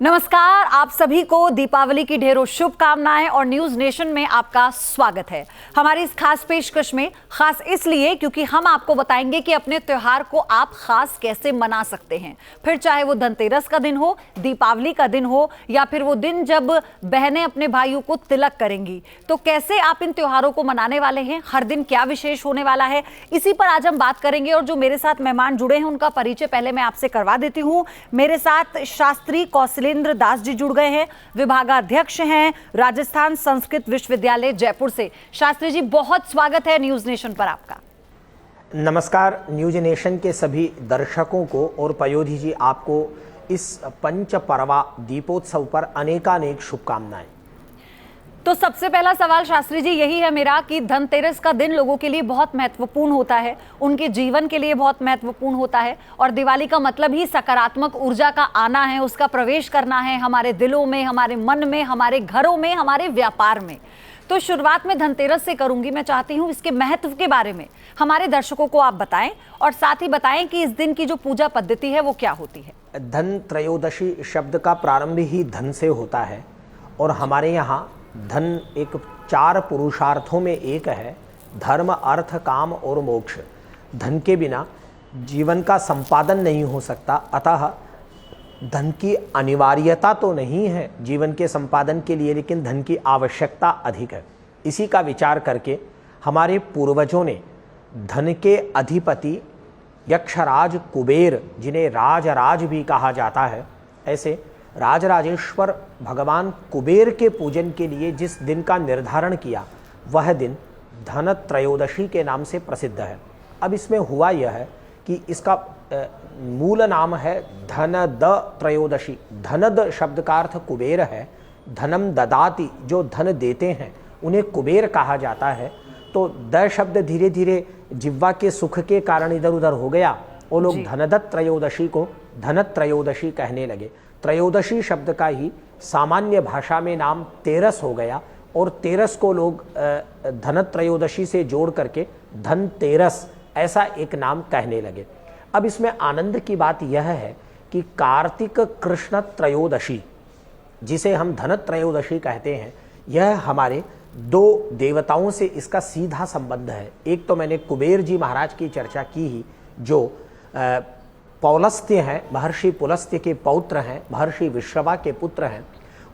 नमस्कार, आप सभी को दीपावली की ढेरों शुभकामनाएं और न्यूज नेशन में आपका स्वागत है। हमारी इस खास पेशकश में खास इसलिए क्योंकि हम आपको बताएंगे कि अपने त्योहार को आप खास कैसे मना सकते हैं। फिर चाहे वो धनतेरस का दिन हो, दीपावली का दिन हो या फिर वो दिन जब बहनें अपने भाइयों को तिलक करेंगी, तो कैसे आप इन त्योहारों को मनाने वाले हैं, हर दिन क्या विशेष होने वाला है, इसी पर आज हम बात करेंगे। और जो मेरे साथ मेहमान जुड़े हैं उनका परिचय पहले मैं आपसे करवा देती हूँ। मेरे साथ शास्त्री कौशलेंद्र दास जी जुड़ गए हैं, विभागाध्यक्ष हैं राजस्थान संस्कृत विश्वविद्यालय जयपुर से। शास्त्री जी, बहुत स्वागत है न्यूज नेशन पर आपका। नमस्कार न्यूज नेशन के सभी दर्शकों को और पयोधी जी, आपको इस पंच पर्वा दीपोत्सव पर अनेकानेक शुभकामनाएं। तो सबसे पहला सवाल शास्त्री जी यही है मेरा कि धनतेरस का दिन लोगों के लिए बहुत महत्वपूर्ण होता है, उनके जीवन के लिए बहुत महत्वपूर्ण होता है। और दिवाली का मतलब ही सकारात्मक ऊर्जा का आना है, उसका प्रवेश करना है हमारे दिलों में, हमारे मन में, हमारे घरों में, हमारे व्यापार में। तो शुरुआत में धनतेरस से करूंगी। मैं चाहती हूँ इसके महत्व के बारे में हमारे दर्शकों को आप बताएं और साथ ही बताएं कि इस दिन की जो पूजा पद्धति है वो क्या होती है। धन त्रयोदशी शब्द का प्रारंभ ही धन से होता है और हमारे यहाँ धन एक 4 पुरुषार्थों में एक है, धर्म, अर्थ, काम और मोक्ष। धन के बिना जीवन का संपादन नहीं हो सकता, अतः धन की अनिवार्यता तो नहीं है जीवन के संपादन के लिए, लेकिन धन की आवश्यकता अधिक है। इसी का विचार करके हमारे पूर्वजों ने धन के अधिपति यक्षराज कुबेर, जिन्हें राजराज भी कहा जाता है, ऐसे राजराजेश्वर भगवान कुबेर के पूजन के लिए जिस दिन का निर्धारण किया वह दिन धन त्रयोदशी के नाम से प्रसिद्ध है। अब इसमें हुआ यह है कि इसका मूल नाम है धनद त्रयोदशी। धनद शब्द का अर्थ कुबेर है। धनम ददाति, जो धन देते हैं उन्हें कुबेर कहा जाता है। तो द शब्द धीरे धीरे जिह्वा के सुख के कारण इधर उधर हो गया और लोग धनदत्त त्रयोदशी को धन त्रयोदशी कहने लगे। त्रयोदशी शब्द का ही सामान्य भाषा में नाम तेरस हो गया और तेरस को लोग धन त्रयोदशी से जोड़ करके धनतेरस ऐसा एक नाम कहने लगे। अब इसमें आनंद की बात यह है कि कार्तिक कृष्ण त्रयोदशी, जिसे हम धन त्रयोदशी कहते हैं, यह हमारे 2 देवताओं से इसका सीधा संबंध है। एक तो मैंने कुबेर जी महाराज की चर्चा की ही, जो पौलस्त्य हैं, महर्षि पुलस्त्य के पौत्र हैं, महर्षि विश्रवा के पुत्र हैं।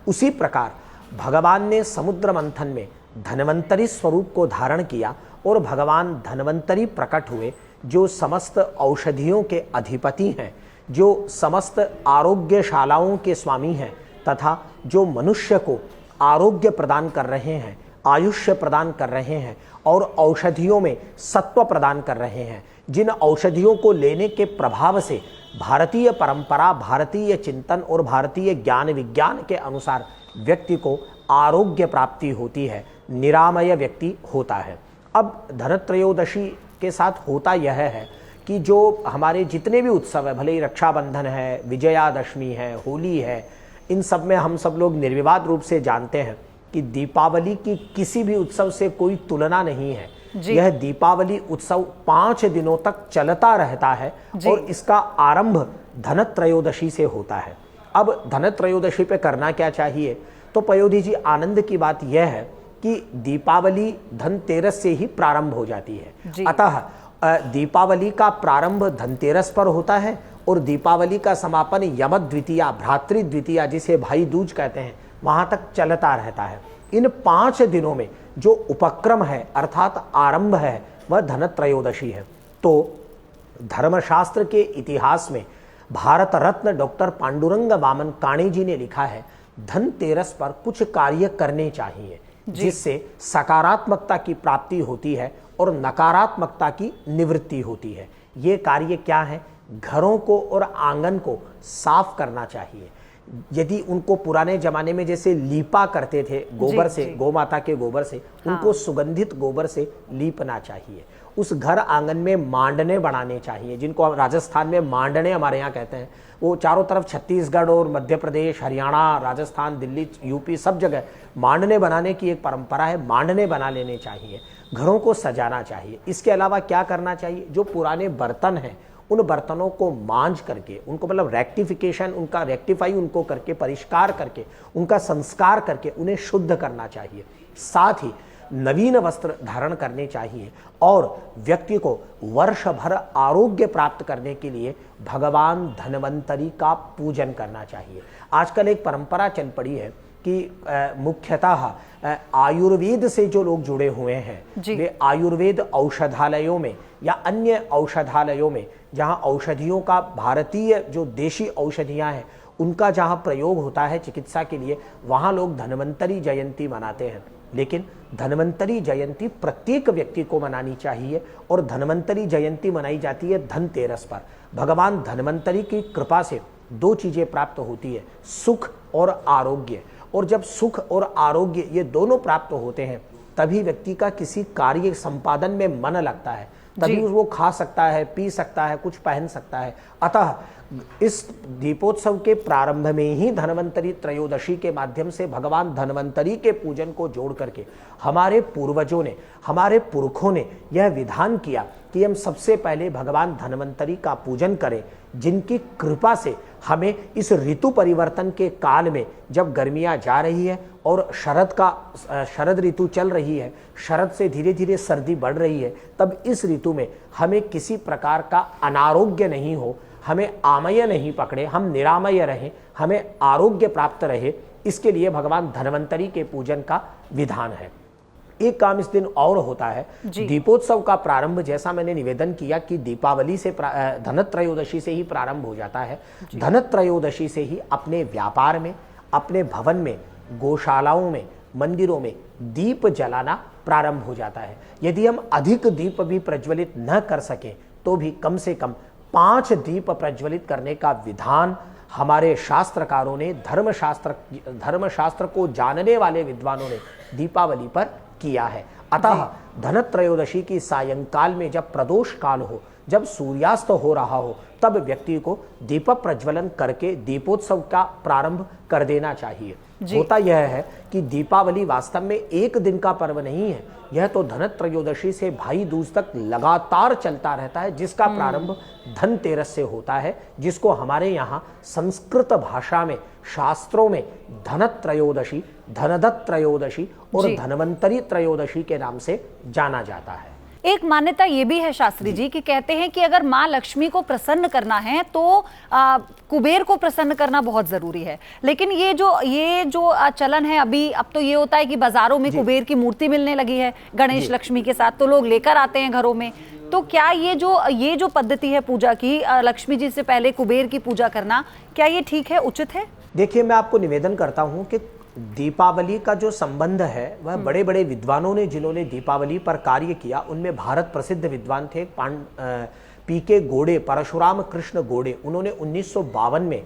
उसी प्रकार भगवान ने समुद्र मंथन में धन्वंतरी स्वरूप को धारण किया और भगवान धन्वंतरी प्रकट हुए, जो समस्त औषधियों के अधिपति हैं, जो समस्त आरोग्यशालाओं के स्वामी हैं तथा जो मनुष्य को आरोग्य प्रदान कर रहे हैं, आयुष्य प्रदान कर रहे हैं और औषधियों में सत्व प्रदान कर रहे हैं। जिन औषधियों को लेने के प्रभाव से भारतीय परंपरा, भारतीय चिंतन और भारतीय ज्ञान विज्ञान के अनुसार व्यक्ति को आरोग्य प्राप्ति होती है, निरामय व्यक्ति होता है। अब धनत्रयोदशी के साथ होता यह है कि जो हमारे जितने भी उत्सव है, भले ही रक्षाबंधन है, विजयादशमी है, होली है, इन सब में हम सब लोग निर्विवाद रूप से जानते हैं कि दीपावली की किसी भी उत्सव से कोई तुलना नहीं है। यह दीपावली उत्सव 5 दिनों तक चलता रहता है और इसका आरंभ धन त्रयोदशी से होता है। अब धन त्रयोदशी पे करना क्या चाहिए, तो पयोधी जी, आनंद की बात यह है कि दीपावली धनतेरस से ही प्रारंभ हो जाती है। अतः दीपावली का प्रारंभ धनतेरस पर होता है और दीपावली का समापन यम द्वितीया, भ्रातृ द्वितीया, जिसे भाई दूज कहते हैं, वहां तक चलता रहता है। इन 5 दिनों में जो उपक्रम है अर्थात आरंभ है वह धन त्रयोदशी है। तो धर्मशास्त्र के इतिहास में भारत रत्न डॉक्टर पांडुरंग वामन काणे जी ने लिखा है, धनतेरस पर कुछ कार्य करने चाहिए जिससे सकारात्मकता की प्राप्ति होती है और नकारात्मकता की निवृत्ति होती है। ये कार्य क्या है? घरों को और आंगन को साफ करना चाहिए। यदि उनको पुराने जमाने में जैसे लीपा करते थे गोबर से, गौ माता के गोबर से, उनको सुगंधित गोबर से लीपना चाहिए। उस घर आंगन में मांडने बनाने चाहिए, जिनको राजस्थान में मांडने हमारे यहाँ कहते हैं। वो चारों तरफ छत्तीसगढ़ और मध्य प्रदेश, हरियाणा, राजस्थान, दिल्ली, यूपी, सब जगह मांडने बनाने की एक परंपरा है। मांडने बना लेने चाहिए, घरों को सजाना चाहिए। इसके अलावा क्या करना चाहिए? जो पुराने बर्तन हैं उन बर्तनों को मांज करके, उनको मतलब रेक्टिफिकेशन, उनका रेक्टिफाई उनको करके, परिष्कार करके, उनका संस्कार करके उन्हें शुद्ध करना चाहिए। साथ ही नवीन वस्त्र धारण करने चाहिए और व्यक्ति को वर्ष भर आरोग्य प्राप्त करने के लिए भगवान धन्वंतरी का पूजन करना चाहिए। आजकल एक परंपरा चल पड़ी है कि मुख्यतः आयुर्वेद से जो लोग जुड़े हुए हैं वे आयुर्वेद औषधालयों में या अन्य औषधालयों में, जहां औषधियों का, भारतीय जो देशी औषधियां हैं उनका जहां प्रयोग होता है चिकित्सा के लिए, वहां लोग धन्वंतरी जयंती मनाते हैं। लेकिन धन्वंतरी जयंती प्रत्येक व्यक्ति को मनानी चाहिए और धन्वंतरी जयंती मनाई जाती है धनतेरस पर। भगवान धन्वंतरी की कृपा से दो चीजें प्राप्त होती है, सुख और आरोग्य। और जब सुख और आरोग्य ये दोनों प्राप्त होते हैं तभी व्यक्ति का किसी कार्य संपादन में मन लगता है, तभी वो खा सकता है, पी सकता है, कुछ पहन सकता है। अतः इस दीपोत्सव के प्रारंभ में ही धन्वंतरी त्रयोदशी के माध्यम से भगवान धन्वंतरी के पूजन को जोड़ करके हमारे पूर्वजों ने, हमारे पुरखों ने यह विधान किया कि हम सबसे पहले भगवान धन्वंतरी का पूजन करें, जिनकी कृपा से हमें इस ऋतु परिवर्तन के काल में, जब गर्मियां जा रही है और शरद ऋतु चल रही है, शरद से धीरे धीरे सर्दी बढ़ रही है, तब इस ऋतु में हमें किसी प्रकार का अनारोग्य नहीं हो, हमें आमय नहीं पकड़े, हम निरामय रहें, हमें आरोग्य प्राप्त रहे, इसके लिए भगवान धन्वंतरी के पूजन का विधान है। एक काम इस दिन और होता है, दीपोत्सव का प्रारंभ, जैसा मैंने निवेदन किया कि दीपावली से, धनत्रयोदशी से ही प्रारंभ हो जाता है। धनत्रयोदशी से ही अपने व्यापार में, अपने भवन में, गौशालाओं में, मंदिरों में दीप जलाना प्रारंभ हो जाता है। यदि हम अधिक दीप भी प्रज्वलित न कर सकें तो भी कम से कम 5 दीप प्रज्वलित करने का विधान हमारे शास्त्रकारों ने, धर्मशास्त्र को जानने वाले विद्वानों ने दीपावली पर किया है। अतः धनत्रयोदशी की सायंकाल में जब प्रदोष काल हो, जब सूर्यास्त हो रहा हो, तब व्यक्ति को दीप प्रज्वलन करके दीपोत्सव का प्रारंभ कर देना चाहिए। होता यह है कि दीपावली वास्तव में एक दिन का पर्व नहीं है, यह तो धनत्रयोदशी से भाई दूज तक लगातार चलता रहता है, जिसका प्रारंभ धनतेरस से होता है, जिसको हमारे यहाँ संस्कृत भाषा में, शास्त्रों में धनत्रयोदशी, धनदत्त त्रयोदशी और धन्वंतरी त्रयोदशी के नाम से जाना जाता है। एक मान्यता ये भी है शास्त्री जी कि कहते हैं कि अगर माँ लक्ष्मी को प्रसन्न करना है तो कुबेर को प्रसन्न करना बहुत जरूरी है। लेकिन ये जो चलन है अभी, अब तो ये होता है कि बाजारों में कुबेर की मूर्ति मिलने लगी है गणेश लक्ष्मी के साथ, तो लोग लेकर आते हैं घरों में। तो क्या ये जो पद्धति है पूजा की, लक्ष्मी जी से पहले कुबेर की पूजा करना, क्या ये ठीक है, उचित है? देखिए, मैं आपको निवेदन करता हूँ कि दीपावली का जो संबंध है वह बड़े बड़े विद्वानों ने, जिन्होंने दीपावली पर कार्य किया, उनमें भारत प्रसिद्ध विद्वान थे पीके गोड़े, परशुराम कृष्ण गोड़े। उन्होंने 1952 में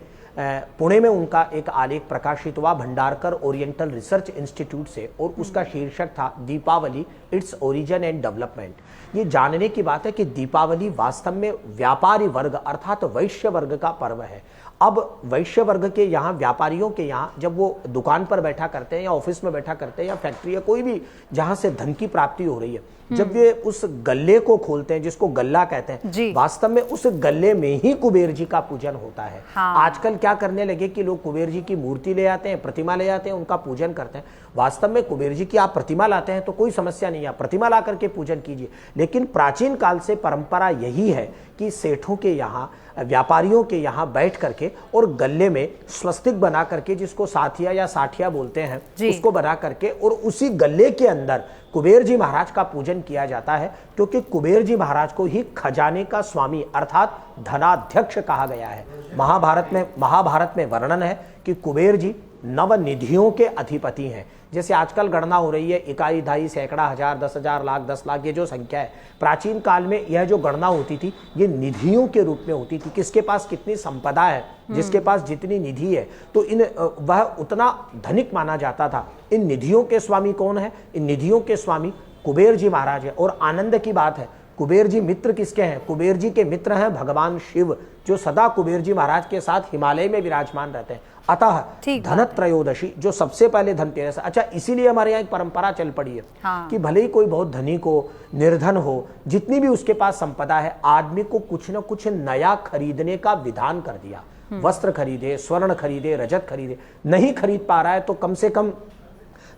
पुणे में उनका एक आलेख प्रकाशित हुआ भंडारकर ओरिएंटल रिसर्च इंस्टीट्यूट से, और उसका शीर्षक था Deepavali, it's origin and development. ये जानने की बात है कि दीपावली वास्तव में व्यापारी वर्ग अर्थात वैश्य वर्ग का पर्व है। अब वैश्य वर्ग के यहाँ, व्यापारियों के यहाँ, जब वो दुकान पर बैठा करते हैं या ऑफिस में बैठा करते हैं या फैक्ट्री या कोई भी जहाँ से धन की प्राप्ति हो रही है, जब वे उस गल्ले को खोलते हैं, जिसको गल्ला कहते हैं, वास्तव में उस गल्ले में ही कुबेर जी का पूजन होता है। आजकल क्या करने लगे कि लोग कुबेर जी की मूर्ति ले आते हैं, प्रतिमा ले आते हैं, उनका पूजन करते हैं। वास्तव में कुबेर जी की आप प्रतिमा लाते हैं तो कोई समस्या नहीं है, प्रतिमा ला करके पूजन कीजिए। लेकिन प्राचीन काल से परंपरा यही है कि सेठों के यहाँ, व्यापारियों के यहाँ बैठ करके और गले में स्वस्तिक बना करके, जिसको साथिया या साठिया बोलते हैं, उसको बना करके और उसी गले के अंदर कुबेर जी महाराज का पूजन किया जाता है, क्योंकि कुबेर जी महाराज को ही खजाने का स्वामी अर्थात धनाध्यक्ष कहा गया है। महाभारत में वर्णन है कि कुबेर जी नवनिधियों के अधिपति हैं। जैसे आजकल गणना हो रही है इकाई, दहाई, सैकड़ा, हजार, 10,000, लाख, 10 लाख, ये जो संख्या है, प्राचीन काल में यह जो गणना होती थी ये निधियों के रूप में होती थी। किसके पास कितनी संपदा है, जिसके पास जितनी निधि है, तो वह उतना धनिक माना जाता था। इन निधियों के स्वामी कौन है? इन निधियों के स्वामी कुबेर जी महाराज है। और आनंद की बात है, कुबेर जी मित्र किसके हैं? कुबेर जी के मित्र हैं भगवान शिव, जो सदा कुबेर जी महाराज के साथ हिमालय में विराजमान रहते हैं। अतः ठीक धनत्रयोदशी जो सबसे पहले धनतेरस। अच्छा, इसीलिए हमारे यहाँ एक परंपरा चल पड़ी है कि भले ही कोई बहुत धनिक हो, निर्धन हो, जितनी भी उसके पास संपदा है, आदमी को कुछ न कुछ नया खरीदने का विधान कर दिया। वस्त्र खरीदे, स्वर्ण खरीदे, रजत खरीदे। नहीं खरीद पा रहा है तो कम से कम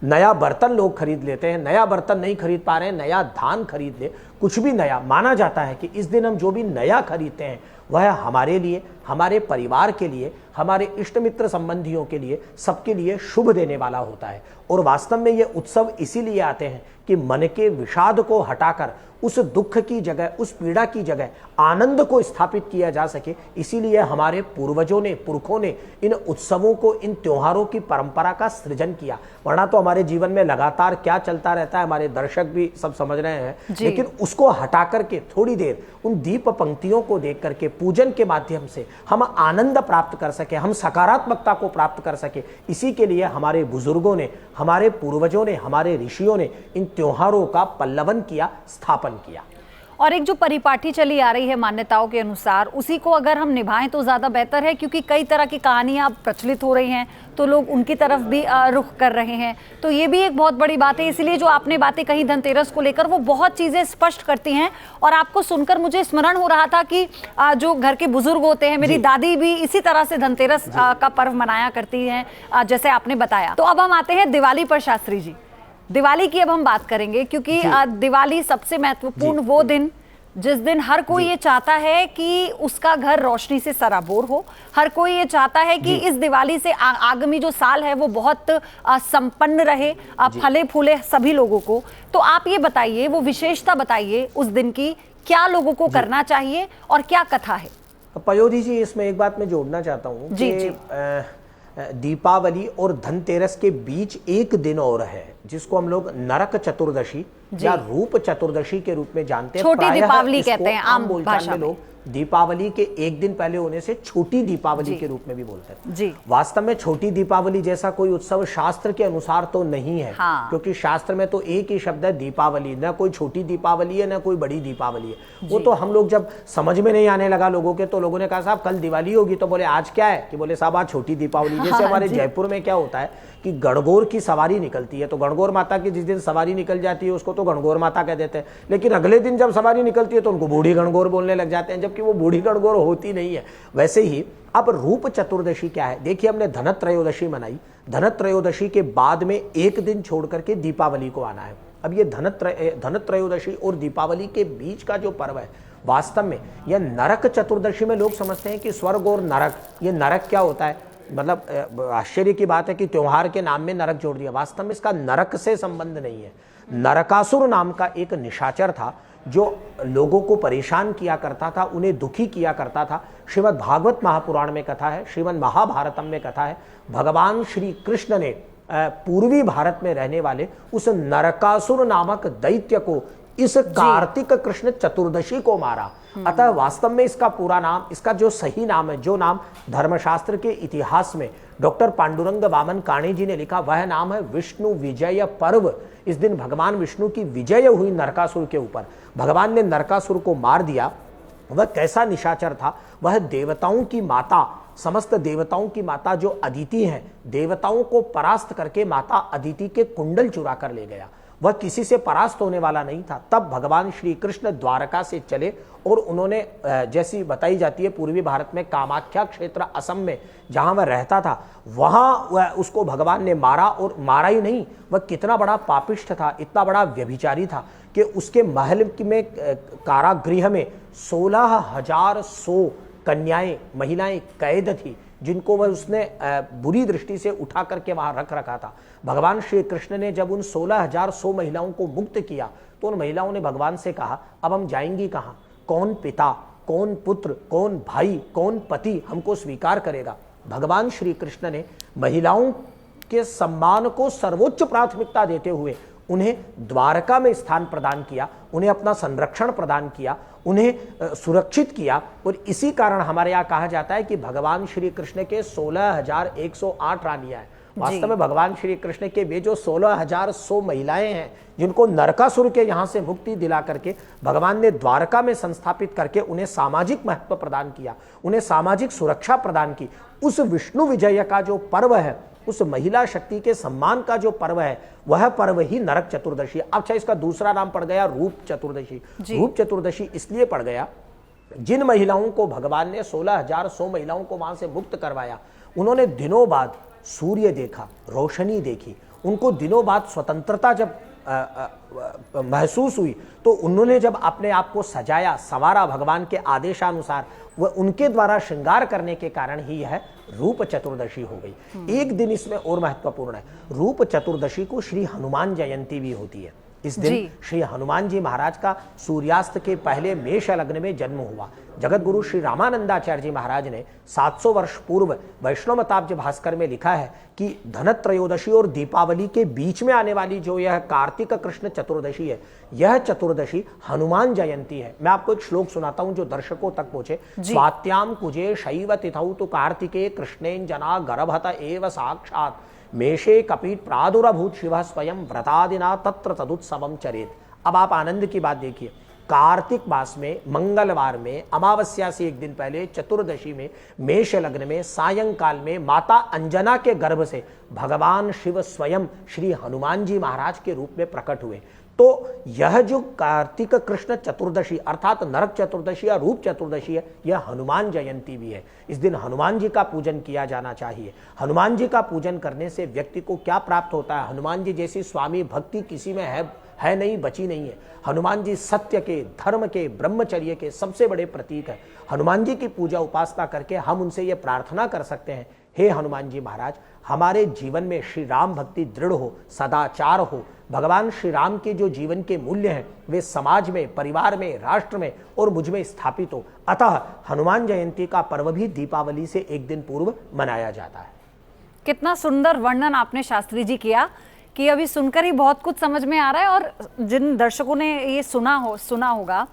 नया बर्तन लोग खरीद लेते हैं। नया बर्तन नहीं खरीद पा रहे हैं, नया धान खरीद ले। कुछ भी नया माना जाता है कि इस दिन हम जो भी नया खरीदते हैं वह हमारे लिए, हमारे परिवार के लिए, हमारे इष्ट मित्र संबंधियों के लिए, सबके लिए शुभ देने वाला होता है। और वास्तव में ये उत्सव इसीलिए आते हैं कि मन के विषाद को हटाकर उस दुख की जगह, उस पीड़ा की जगह आनंद को स्थापित किया जा सके। इसीलिए हमारे पूर्वजों ने, पुरखों ने इन उत्सवों को, इन त्योहारों की परंपरा का सृजन किया। वरना तो हमारे जीवन में लगातार क्या चलता रहता है, हमारे दर्शक भी सब समझ रहे हैं। लेकिन उसको हटा करके थोड़ी देर उन दीप पंक्तियों को देख करके, पूजन के माध्यम से हम आनंद प्राप्त कर सके, हम सकारात्मकता को प्राप्त कर सके, इसी के लिए हमारे बुजुर्गों ने, हमारे पूर्वजों ने, हमारे ऋषियों ने इन त्योहारों का पल्लवन किया, स्थापन किया। और एक जो परिपाटी चली आ रही है मान्यताओं के अनुसार, उसी को अगर हम निभाएं तो ज़्यादा बेहतर है, क्योंकि कई तरह की कहानियां प्रचलित हो रही हैं तो लोग उनकी तरफ भी रुख कर रहे हैं। तो ये भी एक बहुत बड़ी बात है। इसलिए जो आपने बातें कही धनतेरस को लेकर, वो बहुत चीज़ें स्पष्ट करती हैं। और आपको सुनकर मुझे स्मरण हो रहा था कि जो घर के बुजुर्ग होते हैं, मेरी दादी भी इसी तरह से धनतेरस का पर्व मनाया करती हैं, जैसे आपने बताया। तो अब हम आते हैं दिवाली पर शास्त्री जी। दिवाली की अब हम बात करेंगे, क्योंकि दिवाली सबसे महत्वपूर्ण वो दिन जिस दिन हर कोई ये चाहता है कि उसका घर रोशनी से सराबोर हो। हर कोई ये चाहता है कि इस दिवाली से आगामी जो साल है वो बहुत संपन्न रहे, फले फूले सभी लोगों को। तो आप ये बताइए, वो विशेषता बताइए उस दिन की, क्या लोगों को करना चाहिए और क्या कथा है? पयोधी जी, इसमें एक बात मैं जोड़ना चाहता हूँ कि दीपावली और धनतेरस के बीच एक दिन और है जिसको हम लोग नरक चतुर्दशी या रूप चतुर्दशी के रूप में जानते हैं। छोटी दीपावली कहते हैं आम भाषा में। लोग दीपावली के एक दिन पहले होने से छोटी दीपावली के रूप में भी बोलते हैं। जी। वास्तव में छोटी दीपावली जैसा कोई उत्सव शास्त्र के अनुसार तो नहीं है। क्योंकि शास्त्र में तो एक ही शब्द है दीपावली, न कोई छोटी दीपावली है न कोई बड़ी दीपावली है। वो तो हम लोग जब समझ में नहीं आने लगा लोगों के, तो लोगों ने कहा साहब कल दिवाली होगी, तो बोले आज क्या है, कि बोले साहब आज छोटी दीपावली। जैसे हमारे जयपुर में क्या होता है कि गणगौर की सवारी निकलती है, तो गणगौर माता की जिस दिन सवारी निकल जाती है उसको तो गणगौर माता कह देते हैं। लेकिन अगले दिन जब सवारी निकलती है तो उनको बूढ़ी गणगौर बोलने लग जाते हैं, जबकि वो बूढ़ी गणगौर होती नहीं है। वैसे ही अब रूप चतुर्दशी क्या है? देखिए, हमने धनत्रयोदशी मनाई, धनत्रयोदशी के बाद में एक दिन छोड़ करके दीपावली को आना है। अब ये धनत्रयोदशी और दीपावली के बीच का जो पर्व है, वास्तव में यह नरक चतुर्दशी में लोग समझते हैं कि स्वर्ग और नरक, ये नरक क्या होता है? मतलब आश्चर्य की बात है कि त्योहार के नाम में नरक जोड़ दिया। वास्तव में इसका नरक से संबंध नहीं है। नरकासुर नाम का एक निशाचर था जो लोगों को परेशान किया करता था, उन्हें दुखी किया करता था। श्रीमद् भागवत महापुराण में कथा है, श्रीमद् महाभारतम में कथा है। भगवान श्री कृष्ण ने पूर्वी भारत में रहने वाले उस नरकासुर नामक दैत्य को इस कार्तिक कृष्ण चतुर्दशी को मारा। अतः वास्तव में इसका पूरा नाम, इसका जो सही नाम है, जो नाम धर्मशास्त्र के इतिहास में डॉक्टर पांडुरंग वामन काणे जी ने लिखा, वह नाम है विष्णु विजय पर्व। इस दिन भगवान विष्णु की विजय हुई नरकासुर के ऊपर। भगवान ने नरकासुर को मार दिया। वह कैसा निशाचर था? वह देवताओं की माता, समस्त देवताओं की माता जो अदिति है, देवताओं को परास्त करके माता अदिति के कुंडल चुरा कर ले गया। वह किसी से परास्त होने वाला नहीं था। तब भगवान श्री कृष्ण द्वारका से चले और उन्होंने, जैसी बताई जाती है, पूर्वी भारत में कामाख्या क्षेत्र असम में जहां वह रहता था, वहां उसको भगवान ने मारा। और मारा ही नहीं, वह कितना बड़ा पापिष्ठ था, इतना बड़ा व्यभिचारी था कि उसके महल में, कारागृह में 16,100 कन्याएं, महिलाएं कैद थी, जिनको वह उसने बुरी दृष्टि से उठा करके वहां रख रखा था। भगवान श्री कृष्ण ने जब उन 16,100 महिलाओं को मुक्त किया तो उन महिलाओं ने भगवान से कहा, अब हम जाएंगी कहाँ? कौन पिता, कौन पुत्र, कौन भाई, कौन पति हमको स्वीकार करेगा? भगवान श्री कृष्ण ने महिलाओं के सम्मान को सर्वोच्च प्राथमिकता देते हुए उन्हें द्वारका में स्थान प्रदान किया, उन्हें अपना संरक्षण प्रदान किया, उन्हें सुरक्षित किया। और इसी कारण हमारे यहाँ कहा जाता है कि भगवान श्री कृष्ण के 16,108 रानियां हैं वास्तव में भगवान श्री कृष्ण के वे जो 16,100 महिलाएं हैं जिनको नरकासुर के यहाँ से मुक्ति दिला करके भगवान ने द्वारका में संस्थापित करके उन्हें सामाजिक महत्व प्रदान किया, उन्हें सामाजिक सुरक्षा प्रदान की, उस विष्णु विजय का जो पर्व है, उस महिला शक्ति के सम्मान का जो पर्व है, वह पर्व ही नरक चतुर्दशी। अच्छा, इसका दूसरा नाम पड़ गया रूप चतुर्दशी। रूप चतुर्दशी इसलिए पड़ गया, जिन महिलाओं को भगवान ने 16,100 महिलाओं को वहां से मुक्त करवाया, उन्होंने दिनों बाद सूर्य देखा, रोशनी देखी, उनको दिनों बाद स्वतंत्रता जब महसूस हुई, तो उन्होंने जब अपने आप को सजाया संवारा भगवान के आदेशानुसार, वह उनके द्वारा श्रृंगार करने के कारण ही यह रूप चतुर्दशी हो गई। एक दिन इसमें और महत्वपूर्ण है, रूप चतुर्दशी को श्री हनुमान जयंती भी होती है। इस दिन श्री हनुमान जी महाराज का सूर्यास्त के पहले मेष लग्न में जन्म हुआ। जगत गुरु श्री रामानंदाचार्य जी महाराज ने 700 वर्ष पूर्व वैष्णवताब्ज भास्कर में लिखा है कि धनत्रयोदशी और दीपावली के बीच में आने वाली जो यह कार्तिक कृष्ण चतुर्दशी है, यह चतुर्दशी हनुमान जयंती है। मैं आपको एक श्लोक सुनाता हूं जो दर्शकों तक पहुंचे। स्वात्याम कुजे शैव तिथौ तु कार्तिके कृष्णेन जना गर्भत एव साक्षात मेषे कपीट प्रादुरभूत शिव स्वयं व्रतादिना तत्र तदुत्सवम चरेत। अब आप आनंद की बात देखिए, कार्तिक मास में मंगलवार में अमावस्या से एक दिन पहले चतुर्दशी में मेष लग्न में सायंकाल में माता अंजना के गर्भ से भगवान शिव स्वयं श्री हनुमान जी महाराज के रूप में प्रकट हुए। तो यह जो कार्तिक कृष्ण चतुर्दशी अर्थात नरक चतुर्दशी या रूप चतुर्दशी है, यह हनुमान जयंती भी है। इस दिन हनुमान जी का पूजन किया जाना चाहिए। हनुमान जी का पूजन करने से व्यक्ति को क्या प्राप्त होता है? हनुमान जी जैसी स्वामी भक्ति किसी में है नहीं, बची नहीं है। हनुमान जी सत्य के, धर्म के, ब्रह्मचर्य के सबसे बड़े प्रतीक है। हनुमान जी की पूजा उपासना करके हम उनसे ये प्रार्थना कर सकते हैं, हे हनुमान जी महाराज, हमारे जीवन में श्री राम भक्ति दृढ़ हो, सदाचार हो, भगवान श्री राम के जो जीवन के मूल्य हैं वे समाज में, परिवार में, राष्ट्र में और मुझ में स्थापित हो। अतः हनुमान जयंती का पर्व भी दीपावली से एक दिन पूर्व मनाया जाता है। कितना सुंदर वर्णन आपने शास्त्री जी किया कि अभी सुनकर ही बहुत कुछ समझ में आ रहा है, और जिन दर्शकों ने ये सुना होगा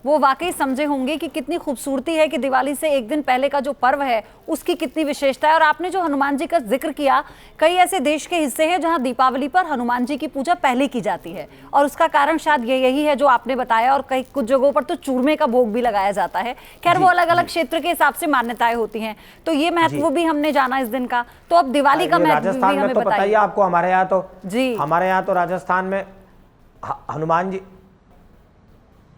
वो वाकई समझे होंगे कि कितनी खूबसूरती है कि दिवाली से एक दिन पहले का जो पर्व है उसकी कितनी विशेषता है। और आपने जो हनुमान जी का जिक्र किया, कई ऐसे देश के हिस्से हैं जहां दीपावली पर हनुमान जी की पूजा पहले की जाती है, और उसका कारण शायद यही है जो आपने बताया। और कई कुछ जगहों पर तो चूरमे का भोग भी लगाया जाता है। खैर, वो अलग अलग क्षेत्र के हिसाब से मान्यताएं होती हैं, तो ये महत्व भी हमने जाना इस दिन का। तो अब दिवाली का महत्व भी हमें बताइए। आपको हमारे यहाँ तो राजस्थान में हनुमान जी,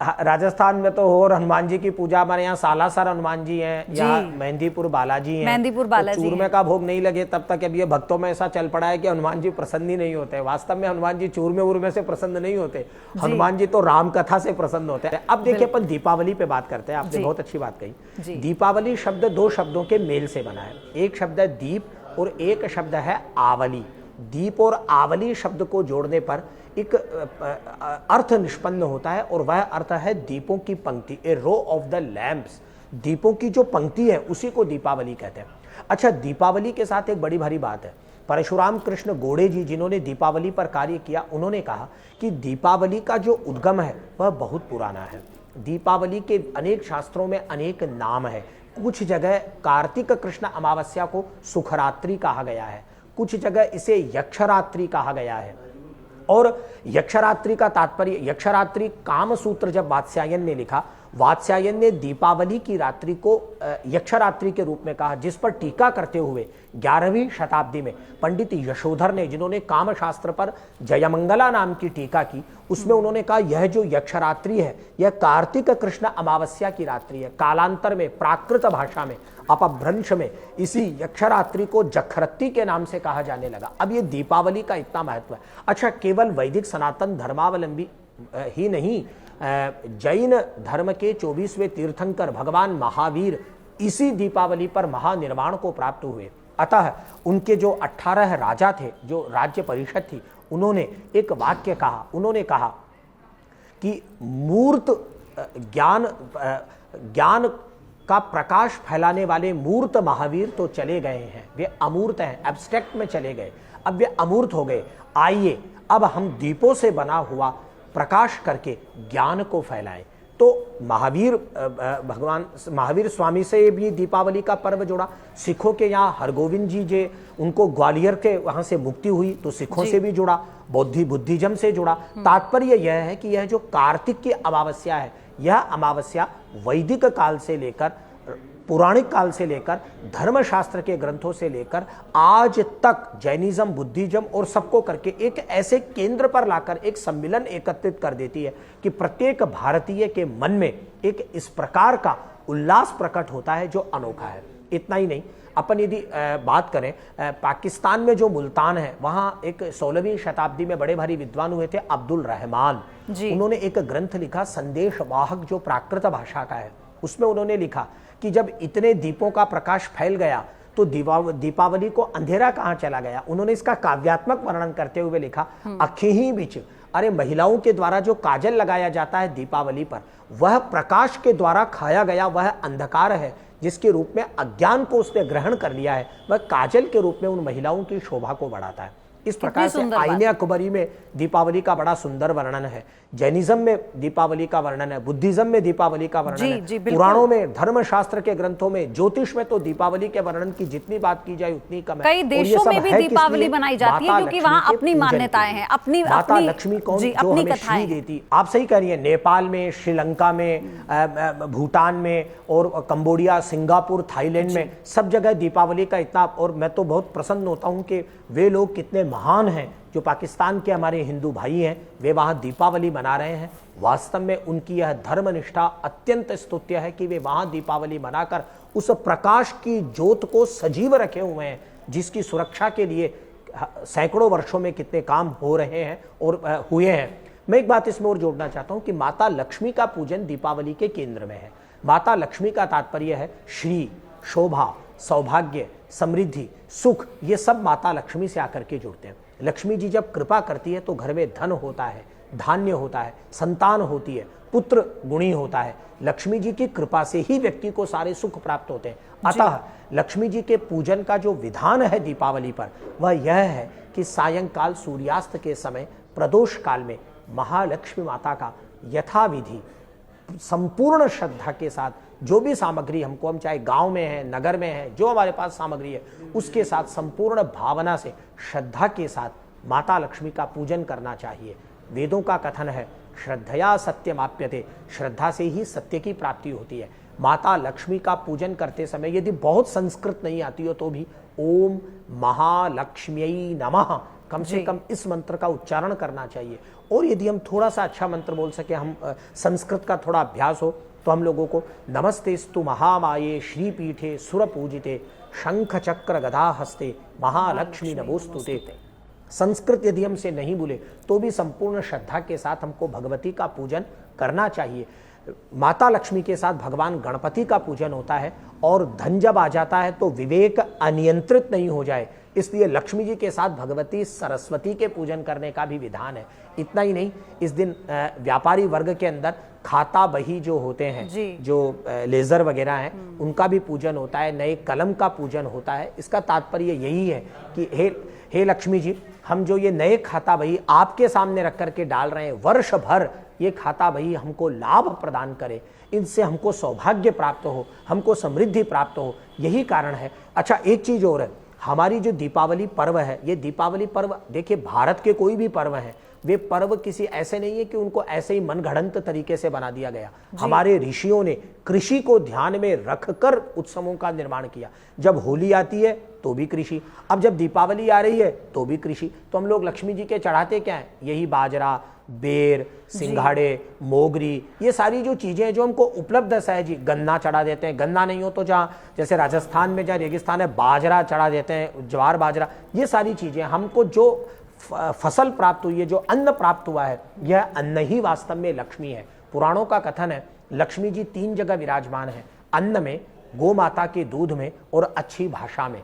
राजस्थान में तो और हनुमान जी की पूजा हमारे यहाँ सालासर हनुमान जी हैं, यहाँ मेहंदीपुर बालाजी हैं। मेहंदीपुर बालाजी, चूरमे का भोग नहीं लगे तब तक अब ये भक्तों में ऐसा चल पड़ा है कि हनुमान जी प्रसन्न ही नहीं होते। वास्तव में हनुमान जी चूरमे उर्मे से प्रसन्न नहीं होते, हनुमान जी तो राम कथा से प्रसन्न होते हैं। अब देखिए, अपन दीपावली पे बात करते हैं। आपने बहुत अच्छी बात कही। दीपावली शब्द दो शब्दों के मेल से बना है। एक शब्द है दीप और एक शब्द है आवली। दीप और आवली शब्द को जोड़ने पर एक अर्थ निष्पन्न होता है, और वह अर्थ है दीपों की पंक्ति, ए रो ऑफ द लैम्प्स। दीपों की जो पंक्ति है उसी को दीपावली कहते हैं। अच्छा, दीपावली के साथ एक बड़ी भारी बात है। परशुराम कृष्ण गोड़े जी, जिन्होंने दीपावली पर कार्य किया, उन्होंने कहा कि दीपावली का जो उद्गम है वह बहुत पुराना है। दीपावली के अनेक शास्त्रों में अनेक नाम है। कुछ जगह कार्तिक कृष्ण अमावस्या को सुखरात्रि कहा गया है, कुछ जगह इसे यक्षरात्रि कहा गया है। और यक्षरात्रि का तात्पर्य, यक्षरात्रि कामसूत्र जब वात्स्यायन ने लिखा, वात्स्यायन ने दीपावली की रात्रि को यक्षरात्रि के रूप में कहा, जिस पर टीका करते हुए 11वीं शताब्दी में पंडित यशोधर ने, जिन्होंने कामशास्त्र पर जयमंगला नाम की टीका की, उसमें उन्होंने कहा यह जो यक्षरात्रि है यह कार्तिक कृष्ण अमावस्या की रात्रि है। कालांतर में प्राकृत भाषा में, अपभ्रंश में इसी यक्षरात्रि को जखरत्ती के नाम से कहा जाने लगा। अब ये दीपावली का इतना महत्व है। अच्छा, केवल वैदिक सनातन धर्मावलंबी ही नहीं, जैन धर्म के 24वें तीर्थंकर भगवान महावीर इसी दीपावली पर महानिर्वाण को प्राप्त हुए। अतः उनके जो 18 राजा थे, जो राज्य परिषद थी, उन्होंने एक वाक्य कहा। उन्होंने कहा कि मूर्त ज्ञान का प्रकाश फैलाने वाले मूर्त महावीर तो चले गए हैं, वे अमूर्त हैं, एब्स्ट्रैक्ट में चले गए, अब वे अमूर्त हो गए। आइए अब हम दीपों से बना हुआ प्रकाश करके ज्ञान को फैलाएं। तो महावीर भगवान महावीर स्वामी से भी दीपावली का पर्व जुड़ा। सिखों के यहाँ हरगोविंद जी जे उनको ग्वालियर के वहाँ से मुक्ति हुई तो सिखों से भी जुड़ा, बुद्धिज्म से जुड़ा। तात्पर्य यह है कि यह जो कार्तिक की अमावस्या है, यह अमावस्या वैदिक काल से लेकर, पौराणिक काल से लेकर, धर्मशास्त्र के ग्रंथों से लेकर आज तक जैनिज्म, बुद्धिज्म और सबको करके एक ऐसे केंद्र पर लाकर एक सम्मिलन एकत्रित कर देती है कि प्रत्येक भारतीय के मन में एक इस प्रकार का उल्लास प्रकट होता है जो अनोखा है। इतना ही नहीं, अपन यदि बात करें पाकिस्तान में जो मुल्तान है, वहाँ एक 16वीं शताब्दी में बड़े भारी विद्वान हुए थे अब्दुल रहमान। उन्होंने एक ग्रंथ लिखा संदेश वाहक, जो प्राकृत भाषा का है। उसमें उन्होंने लिखा कि जब इतने दीपों का प्रकाश फैल गया तो दीपावली को अंधेरा कहाँ चला गया। उन्होंने इसका काव्यात्मक वर्णन करते हुए लिखा, अखी ही बीच, अरे महिलाओं के द्वारा जो काजल लगाया जाता है दीपावली पर, वह प्रकाश के द्वारा खाया गया वह अंधकार है जिसके रूप में अज्ञान को उसने ग्रहण कर लिया है। वह काजल के रूप में उन महिलाओं की शोभा को बढ़ाता है। इस प्रकार से आईने अकबरी में दीपावली का बड़ा सुंदर वर्णन है, जैनिज्म में दीपावली का वर्णन है, बुद्धिज्म में दीपावली का वर्णन है, पुराणों में, धर्मशास्त्र के ग्रंथों में, ज्योतिष में तो दीपावली के वर्णन की जितनी बात की जाए उतनी कम है। कई देशों में भी दीपावली मनाई जाती है क्योंकि वहाँ अपनी मान्यताएं हैं, अपनी माता लक्ष्मी कौन, जो हमें श्री देती। आप सही कह रही है, नेपाल में, श्रीलंका में, भूटान में और कंबोडिया, सिंगापुर, थाईलैंड में सब जगह दीपावली का इतना, और मैं तो बहुत प्रसन्न होता हूँ कि वे लोग कितने महान हैं जो पाकिस्तान के हमारे हिंदू भाई हैं, वे वहाँ दीपावली मना रहे हैं। वास्तव में उनकी यह धर्मनिष्ठा अत्यंत स्तुत्य है कि वे वहाँ दीपावली मनाकर उस प्रकाश की ज्योत को सजीव रखे हुए हैं, जिसकी सुरक्षा के लिए सैकड़ों वर्षों में कितने काम हो रहे हैं और हुए हैं। मैं एक बात इसमें और जोड़ना चाहता हूँ कि माता लक्ष्मी का पूजन दीपावली के केंद्र में है। माता लक्ष्मी का तात्पर्य है श्री, शोभा, सौभाग्य, समृद्धि, सुख, ये सब माता लक्ष्मी से आकर के जुड़ते हैं। लक्ष्मी जी जब कृपा करती है तो घर में धन होता है, धान्य होता है, संतान होती है, पुत्र गुणी होता है। लक्ष्मी जी की कृपा से ही व्यक्ति को सारे सुख प्राप्त होते हैं। अतः लक्ष्मी जी के पूजन का जो विधान है दीपावली पर, वह यह है कि सायंकाल सूर्यास्त के समय प्रदोष काल में महालक्ष्मी माता का यथाविधि संपूर्ण श्रद्धा के साथ जो भी सामग्री हमको, हम चाहे गांव में है, नगर में है, जो हमारे पास सामग्री है, उसके साथ संपूर्ण भावना से, श्रद्धा के साथ माता लक्ष्मी का पूजन करना चाहिए। वेदों का कथन है, श्रद्धया सत्यमाप्यते, श्रद्धा से ही सत्य की प्राप्ति होती है। माता लक्ष्मी का पूजन करते समय यदि बहुत संस्कृत नहीं आती हो तो भी ओम महालक्ष्म्यै नमः कम से कम इस मंत्र का उच्चारण करना चाहिए। और यदि हम थोड़ा सा अच्छा मंत्र बोल सके, हम संस्कृत का थोड़ा अभ्यास हो, तो हम लोगों को नमस्तेस्तु महामाये श्रीपीठे सुरपूजिते शंख चक्र गदा हस्ते महालक्ष्मी नमोस्तुते। संस्कृत यदि हमसे नहीं बोले तो भी संपूर्ण श्रद्धा के साथ हमको भगवती का पूजन करना चाहिए। माता लक्ष्मी के साथ भगवान गणपति का पूजन होता है, और धन जब आ जाता है तो विवेक अनियंत्रित नहीं हो जाए, इसलिए लक्ष्मी जी के साथ भगवती सरस्वती के पूजन करने का भी विधान है। इतना ही नहीं, इस दिन व्यापारी वर्ग के अंदर खाता बही जो होते हैं, जो लेजर वगैरह हैं, उनका भी पूजन होता है, नए कलम का पूजन होता है। इसका तात्पर्य यही है कि हे लक्ष्मी जी, हम जो ये नए खाता बही आपके सामने रख करके डाल रहे हैं, वर्ष भर ये खाता बही हमको लाभ प्रदान करे, इनसे हमको सौभाग्य प्राप्त हो, हमको समृद्धि प्राप्त हो, यही कारण है। अच्छा, एक चीज और है, हमारी जो दीपावली पर्व है, ये दीपावली पर्व देखिए, भारत के कोई भी पर्व है, वे पर्व किसी ऐसे नहीं है कि उनको ऐसे ही मनगढ़ंत तरीके से बना दिया गया। हमारे ऋषियों ने कृषि को ध्यान में रखकर उत्सवों का निर्माण किया। जब होली आती है तो भी कृषि, अब जब दीपावली आ रही है तो भी कृषि। तो हम लोग लक्ष्मी जी के चढ़ाते क्या है, यही बाजरा, बेर, सिंघाड़े, मोगरी, ये सारी जो चीजें हैं जो हमको उपलब्ध है सहजी। गन्ना चढ़ा देते हैं, गन्ना नहीं हो तो जहाँ जैसे राजस्थान में जहाँ रेगिस्तान है, बाजरा चढ़ा देते हैं, ज्वार बाजरा, ये सारी चीजें हमको जो फसल प्राप्त हुई है, जो अन्न प्राप्त हुआ है, यह अन्न ही वास्तव में लक्ष्मी है। पुराणों का कथन है, लक्ष्मी जी 3 जगह विराजमान है, अन्न में, गौ माता के दूध में और अच्छी भाषा में।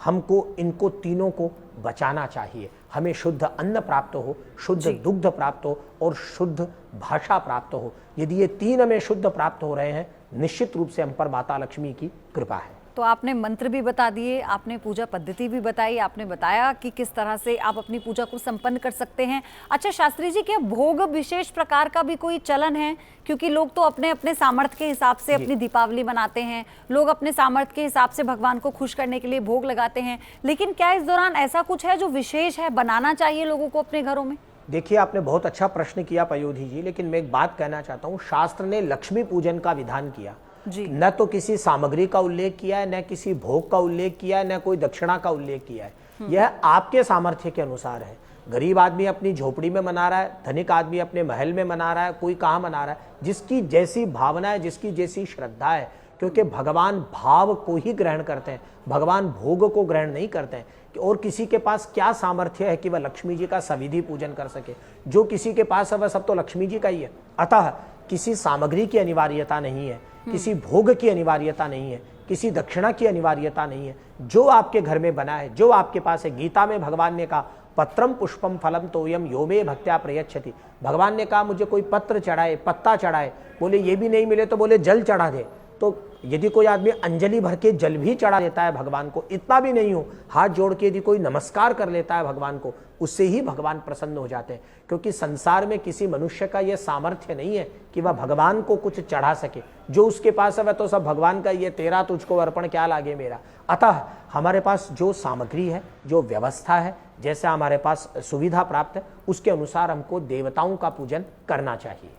हमको इनको तीनों को बचाना चाहिए। हमें शुद्ध अन्न प्राप्त हो, शुद्ध दुग्ध प्राप्त हो और शुद्ध भाषा प्राप्त हो। यदि ये 3 हमें शुद्ध प्राप्त हो रहे हैं, निश्चित रूप से हम पर माता लक्ष्मी की कृपा है। तो आपने मंत्र भी बता दिए, आपने पूजा पद्धति भी बताई, आपने बताया कि किस तरह से आप अपनी पूजा को संपन्न कर सकते हैं। अच्छा शास्त्री जी, क्या भोग विशेष प्रकार का भी कोई चलन है? क्योंकि लोग तो अपने अपने सामर्थ्य के हिसाब से अपनी दीपावली मनाते हैं, लोग अपने सामर्थ्य के हिसाब से भगवान को खुश करने के लिए भोग लगाते हैं, लेकिन क्या इस दौरान ऐसा कुछ है जो विशेष है, बनाना चाहिए लोगों को अपने घरों में? देखिए, आपने बहुत अच्छा प्रश्न किया पयोधी जी, लेकिन मैं एक बात कहना चाहता हूँ। शास्त्र ने लक्ष्मी पूजन का विधान किया, न तो किसी सामग्री का उल्लेख किया है, न किसी भोग का उल्लेख किया है, न कोई दक्षिणा का उल्लेख किया है। यह आपके सामर्थ्य के अनुसार है। गरीब आदमी अपनी झोपड़ी में मना रहा है, धनिक आदमी अपने महल में मना रहा है, कोई कहाँ मना रहा है, जिसकी जैसी भावना है, जिसकी जैसी श्रद्धा है। क्योंकि भगवान भाव को ही ग्रहण करते हैं, भगवान भोग को ग्रहण नहीं करते हैं। और किसी के पास क्या सामर्थ्य है कि वह लक्ष्मी जी का सविधि पूजन कर सके? जो किसी के पास है वह सब तो लक्ष्मी जी का ही है। अतः किसी सामग्री की अनिवार्यता नहीं है, किसी भोग की अनिवार्यता नहीं है, किसी दक्षिणा की अनिवार्यता नहीं है। जो आपके घर में बना है, जो आपके पास है। गीता में भगवान ने कहा, पत्रम पुष्पम फलम तोयम यो मे भक्त्या प्रयच्छति। भगवान ने कहा, मुझे कोई पत्र चढ़ाए, पत्ता चढ़ाए, बोले ये भी नहीं मिले तो बोले जल चढ़ा दे। तो यदि कोई आदमी अंजलि भर के जल भी चढ़ा देता है भगवान को, इतना भी नहीं हो, हाथ जोड़ के यदि कोई नमस्कार कर लेता है भगवान को, उससे ही भगवान प्रसन्न हो जाते हैं। क्योंकि संसार में किसी मनुष्य का यह सामर्थ्य नहीं है कि वह भगवान को कुछ चढ़ा सके। जो उसके पास है वह तो सब भगवान का, ये तेरा तुझको अर्पण क्या लागे मेरा। अतः हमारे पास जो सामग्री है, जो व्यवस्था है, जैसा हमारे पास सुविधा प्राप्त है, उसके अनुसार हमको देवताओं का पूजन करना चाहिए।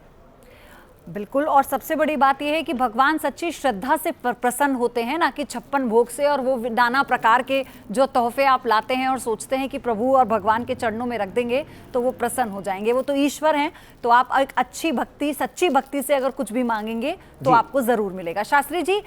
बिल्कुल। और सबसे बड़ी बात यह है कि भगवान सच्ची श्रद्धा से प्रसन्न होते हैं, ना कि 56 भोग से और वो नाना प्रकार के जो तोहफे आप लाते हैं और सोचते हैं कि प्रभु और भगवान के चरणों में रख देंगे तो वो प्रसन्न हो जाएंगे। वो तो ईश्वर हैं, तो आप एक अच्छी भक्ति, सच्ची भक्ति से अगर कुछ भी मांगेंगे तो आपको जरूर मिलेगा। शास्त्री जी,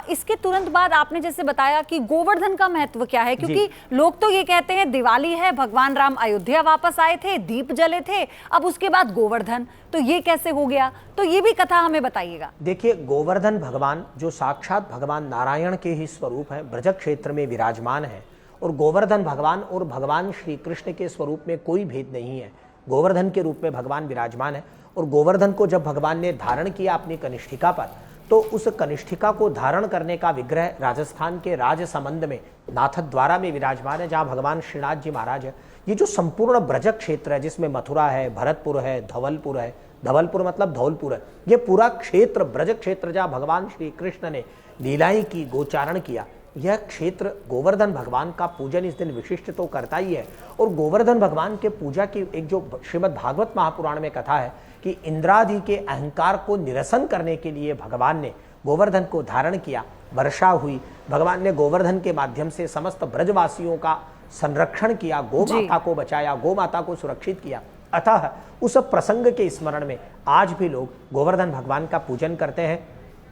इसके तुरंत बाद आपने जैसे बताया कि गोवर्धन का महत्व क्या है, क्योंकि लोग तो ये कहते हैं दिवाली है, भगवान राम अयोध्या वापस आए थे, दीप जले थे, अब उसके बाद गोवर्धन, तो ये कैसे हो गया? तो ये भी कथा हमें बताइएगा। देखिए, गोवर्धन भगवान जो साक्षात भगवान नारायण के ही स्वरूप हैं, ब्रज क्षेत्र में विराजमान है। और गोवर्धन भगवान और भगवान श्री कृष्ण के स्वरूप में कोई भेद नहीं है। गोवर्धन के रूप में भगवान विराजमान है। और गोवर्धन को जब भगवान ने धारण किया अपनी कनिष्ठिका पर, तो उस कनिष्ठिका को धारण करने का विग्रह राजस्थान के राजसमंद में नाथद्वारा में विराजमान है, जहाँ भगवान श्रीनाथ जी महाराज है। ये जो संपूर्ण ब्रज क्षेत्र है, जिसमें मथुरा है, भरतपुर है, धवलपुर है, धवलपुर मतलब धौलपुर है, ये पूरा क्षेत्र ब्रज क्षेत्र जहाँ भगवान श्री कृष्ण ने लीलाएं की, गोचारण किया, यह क्षेत्र गोवर्धन भगवान का पूजन इस दिन विशिष्ट तो करता ही है। और गोवर्धन भगवान के पूजा की एक जो श्रीमद् भागवत महापुराण में कथा है कि इंद्रादि के अहंकार को निरसन करने के लिए भगवान ने गोवर्धन को धारण किया, वर्षा हुई, भगवान ने गोवर्धन के माध्यम से समस्त ब्रजवासियों का संरक्षण किया, गौ माता को बचाया, गौ माता को सुरक्षित किया। अतः उस प्रसंग के स्मरण में आज भी लोग गोवर्धन भगवान का पूजन करते हैं।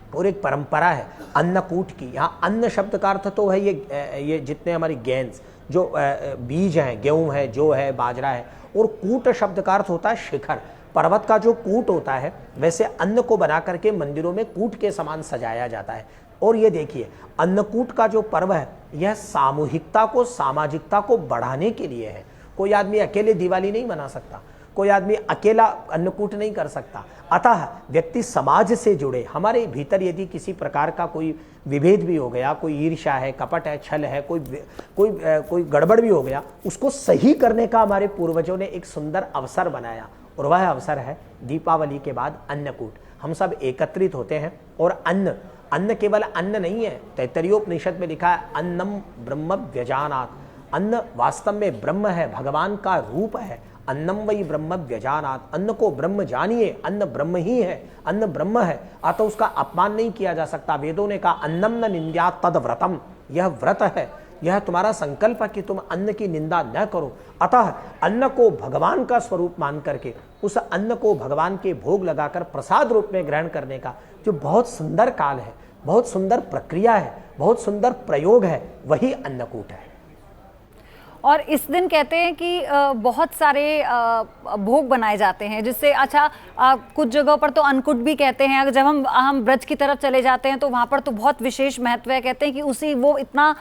और एक परंपरा है अन्नकूट की। यहाँ अन्न शब्द का अर्थ तो है ये जितने हमारी गेंस जो बीज हैं, गेहूं है, जो है, बाजरा है। और कूट शब्द का अर्थ होता है शिखर, पर्वत का जो कूट होता है, वैसे अन्न को बना करके मंदिरों में कूट के समान सजाया जाता है। और ये देखिए, अन्नकूट का जो पर्व है, यह सामूहिकता को, सामाजिकता को बढ़ाने के लिए है। कोई आदमी अकेले दिवाली नहीं मना सकता, कोई आदमी अकेला अन्नकूट नहीं कर सकता। अतः व्यक्ति समाज से जुड़े। हमारे भीतर यदि किसी प्रकार का कोई विभेद भी हो गया, कोई ईर्ष्या है, कपट है, छल है, कोई गड़बड़ भी हो गया, उसको सही करने का हमारे पूर्वजों ने एक सुंदर अवसर बनाया। और वह अवसर है दीपावली के बाद अन्नकूट। हम सब एकत्रित होते हैं और अन्न केवल अन्न नहीं है। तैत्तरीयोपनिषद में लिखा है अन्नम ब्रह्म व्यजानात्। अन्न वास्तव में ब्रह्म है, भगवान का रूप है। अन्नम वही ब्रह्म व्यजानात्। अन्न को ब्रह्म जानिए, अन्न ब्रह्म ही है, अन्न ब्रह्म है, अतः उसका अपमान नहीं किया जा सकता। वेदों ने कहा अन्नम न निंद्यात् तद व्रतम, यह व्रत है, यह तुम्हारा संकल्प है कि तुम अन्न की निंदा न करो। अतः अन्न को भगवान का स्वरूप मान करके उस अन्न को भगवान के भोग लगाकर प्रसाद रूप में ग्रहण करने का जो बहुत सुंदर काल है, बहुत सुंदर प्रक्रिया है, बहुत सुंदर प्रयोग है, वही अन्नकूट है। और इस दिन कहते हैं कि बहुत सारे भोग बनाए जाते हैं, जिससे अच्छा कुछ जगहों पर तो अन्नकूट भी कहते हैं। अगर जब हम ब्रज की तरफ चले जाते हैं तो वहाँ पर तो बहुत विशेष महत्व है। कहते हैं कि उसी वो इतना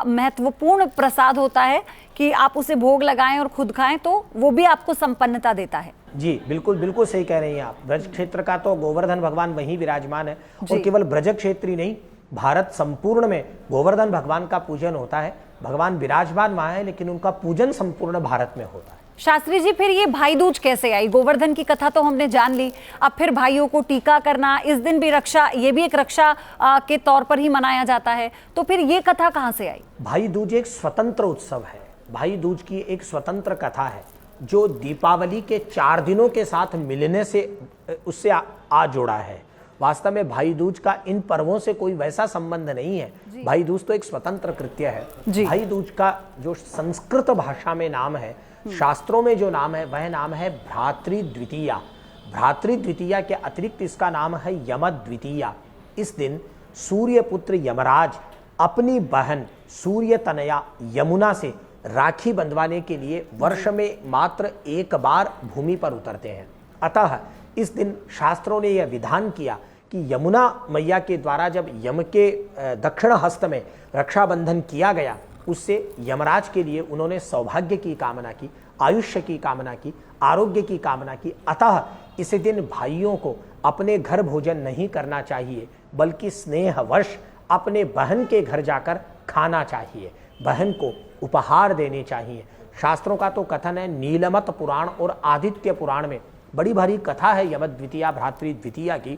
महत्वपूर्ण प्रसाद होता है कि आप उसे भोग लगाएं और खुद खाएं तो वो भी आपको संपन्नता देता है। जी बिल्कुल बिल्कुल सही कह रही हैं आप। ब्रज क्षेत्र का तो गोवर्धन भगवान वहीं विराजमान है। और केवल ब्रज क्षेत्र ही नहीं, भारत संपूर्ण में गोवर्धन भगवान का पूजन होता है। भगवान विराजमान वहाँ है, लेकिन उनका पूजन संपूर्ण भारत में होता है। शास्त्री जी, फिर ये भाई दूज कैसे आई? गोवर्धन की कथा तो हमने जान ली, अब फिर भाइयों को टीका करना, इस दिन भी रक्षा, ये भी एक रक्षा के तौर पर ही मनाया जाता है, तो फिर ये कथा कहाँ से आई? भाई दूज एक स्वतंत्र उत्सव है। भाई दूज की एक स्वतंत्र कथा है जो दीपावली के 4 दिनों के साथ मिलने से उससे आ जुड़ा है। वास्तव में भाई दूज का इन पर्वों से कोई वैसा संबंध नहीं है। भाई दूज तो एक स्वतंत्र कृत्य है। भाई दूज का जो संस्कृत भाषा में नाम है, शास्त्रों में जो नाम है, वह नाम है भ्रातृद्वितीया। भ्रातृद्वितीया के अतिरिक्त इसका नाम है यमद्वितीया। इस दिन सूर्यपुत्र यमराज अपनी बहन सूर्य तनया यमुना से राखी बंधवाने के लिए वर्ष में मात्र एक बार भूमि पर उतरते हैं। अतः इस दिन शास्त्रों ने यह विधान किया कि यमुना मैया के द्वारा जब यम के दक्षिण हस्त में रक्षाबंधन किया गया, उससे यमराज के लिए उन्होंने सौभाग्य की कामना की, आयुष्य की कामना की, आरोग्य की कामना की। अतः इस दिन भाइयों को अपने घर भोजन नहीं करना चाहिए, बल्कि स्नेहवश अपने बहन के घर जाकर खाना चाहिए, बहन को उपहार देने चाहिए। शास्त्रों का तो कथन है, नीलमत पुराण और आदित्य पुराण में बड़ी भारी कथा है यमद्वितीया भ्रातृद्वितीया की,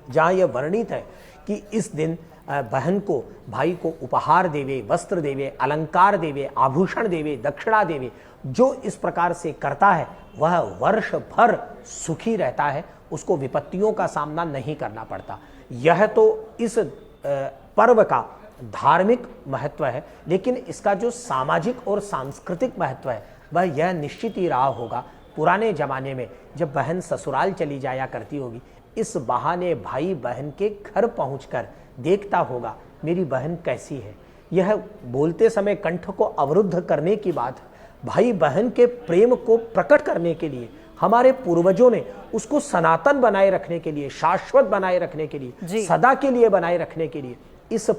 जहाँ यह वर्णित है कि इस दिन बहन को, भाई को उपहार देवे, वस्त्र देवे, अलंकार देवे, आभूषण देवे, दक्षिणा देवे। जो इस प्रकार से करता है वह वर्ष भर सुखी रहता है, उसको विपत्तियों का सामना नहीं करना पड़ता। यह तो इस पर्व का धार्मिक महत्व है, लेकिन इसका जो सामाजिक और सांस्कृतिक महत्व है वह यह निश्चित ही रहा होगा। पुराने जमाने में जब बहन ससुराल चली जाया करती होगी, इस बहाने भाई बहन के घर पहुंचकर देखता होगा मेरी बहन कैसी है। यह बोलते समय कंठ को अवरुद्ध करने की बात है। भाई बहन के प्रेम को प्रकट करने के लिए हमारे पूर्वजों ने उसको सनातन बनाए रखने के लिए, शाश्वत बनाए रखने के लिए, सदा के लिए बनाए रखने के लिए इस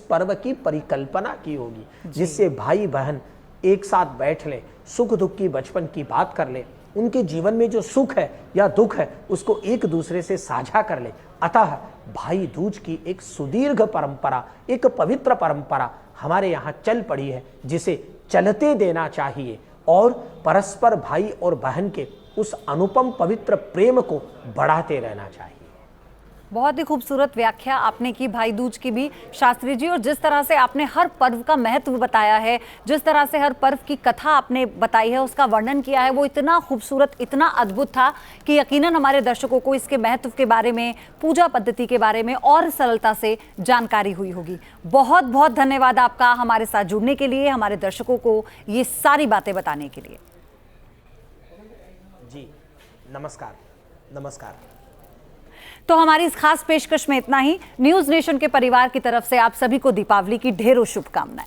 पर्व की परिकल्पना की होगी, जिससे भाई बहन एक साथ बैठ लें, सुख दुख की, बचपन की बात कर लें, उनके जीवन में जो सुख है या दुख है उसको एक दूसरे से साझा कर ले। अतः भाई दूज की एक सुदीर्घ परंपरा, एक पवित्र परंपरा हमारे यहाँ चल पड़ी है, जिसे चलते देना चाहिए और परस्पर भाई और बहन के उस अनुपम पवित्र प्रेम को बढ़ाते रहना चाहिए। बहुत ही खूबसूरत व्याख्या आपने की भाई दूज की भी शास्त्री जी, और जिस तरह से आपने हर पर्व का महत्व बताया है, जिस तरह से हर पर्व की कथा आपने बताई है, उसका वर्णन किया है, वो इतना खूबसूरत, इतना अद्भुत था कि यकीनन हमारे दर्शकों को इसके महत्व के बारे में, पूजा पद्धति के बारे में और सरलता से जानकारी हुई होगी। बहुत बहुत धन्यवाद आपका हमारे साथ जुड़ने के लिए, हमारे दर्शकों को ये सारी बातें बताने के लिए। जी नमस्कार। नमस्कार। तो हमारी इस खास पेशकश में इतना ही। न्यूज़ नेशन के परिवार की तरफ से आप सभी को दीपावली की ढेरों शुभकामनाएं।